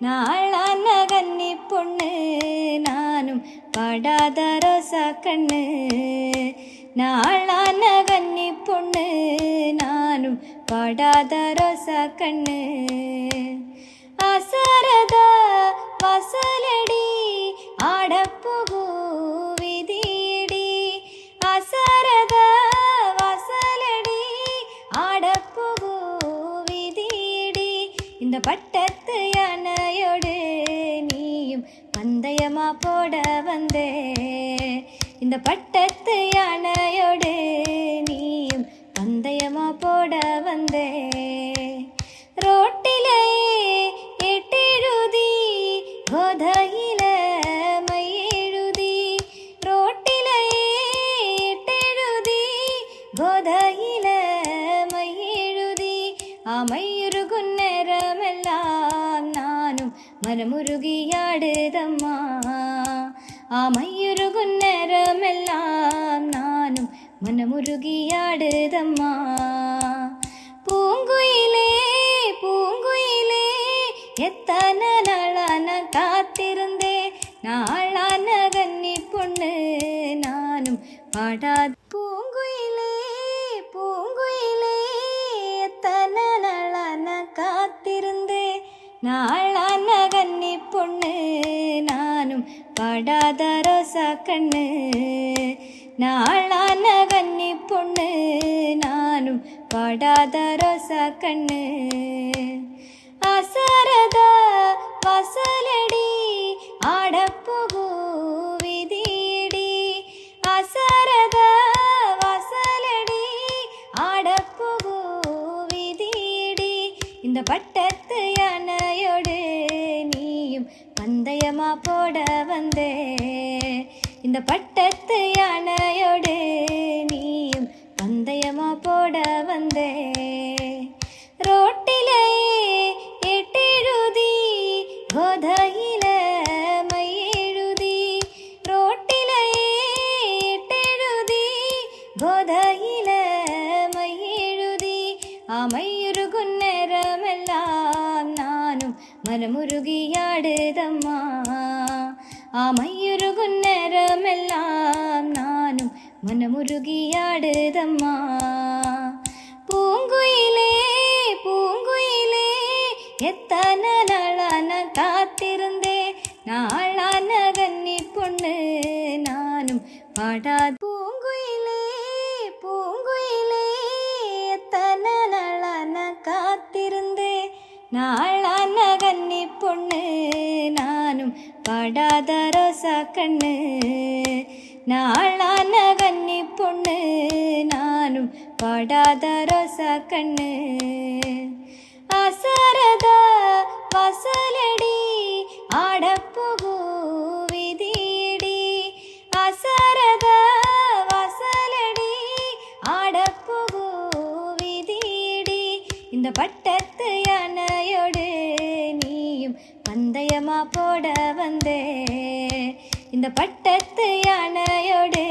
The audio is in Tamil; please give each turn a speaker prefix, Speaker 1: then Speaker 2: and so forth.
Speaker 1: நாளான கன்னி பொண்ணு நானும் பாடாத ரோசா கண்ணு. நாளான கன்னி பொண்ணு நானும் பாடாத ரோசா கண்ணு. அசரத வாசலடி ஆடப்போகு விதியடி. அசரத வாசலடி ஆடப்போகு விதியடி. இந்த பட்டத்து யானையோடு நீயும் பந்தயமா போட வந்தே. இந்த பட்டத்து யானையோடு நீயும் பந்தயமா போட வந்தே. ரோட்டிலே எட்டெழுதி கோதையில மையெழுதி. ரோட்டிலே எட்டெழுதி கோதையில மையெழுதி. அமையுருகும் நேரமெல்லாம் நானும் மனமுருகியாடுதம்மா. அமையுருகும் நேரமெல்லாம் நானும் மனமுருகியாடுதம்மா. பூங்குயிலே பூங்குயிலே எத்தனை நாளான காத்திருந்தே. நாளான கன்னி பொண்ணு நானும் பாடாத. பூங்குயிலே பூங்குயிலே எத்தனை நாளான காத்திருந்தே. நாளான கன்னி பொண்ணு நானும் பாடாத ரோசா கண்ணு. நாளான கன்னி பொண்ணு நானும் பாடாத ரோசா கண்ணு. அசரத வாசலடி ஆடப்போகு விதியடி. அசரத வாசலடி ஆடப்போகு விதியடி. இந்த பட்டத்து யானையோடு நீயும் பந்தயமா போட வந்தே. இந்த பட்டத்து யானையோடு நீயும் பந்தயமா போட வந்தே. ரோட்டிலே எட்டெழுதி கோதையில மையெழுதி. ரோட்டிலே எட்டெழுதி கோதையில மையெழுதி. அமையுருகும் நேரமெல்லாம் நானும் மனமுருகியாடுதம்மா. அமையுருகும் நேரமெல்லாம் நானும் மனமுருகியாடுதம்மா. பூங்குயிலே பூங்குயிலே எத்தனை நாளான காத்திருந்தே. நாளான கன்னி பொண்ணு நானும் பாடாத. பூங்குயிலே பூங்குயிலே எத்தனை நாளான காத்திருந்தே. நாளான கன்னி பொண்ணு நானும் பாடாத ரோசா கண்ணு. நாளான கன்னி பொண்ணு நானும் பாடாத ரோசா கண்ணு. அசரத வாசலடி ஆடப்போகு விதியடி. அசரத வாசலடி ஆடப்போகு விதியடி. இந்த பட்டத்து யானையோடு நீயும் பந்தயமா போட வந்தே. இந்த பட்டத்து யானையோடு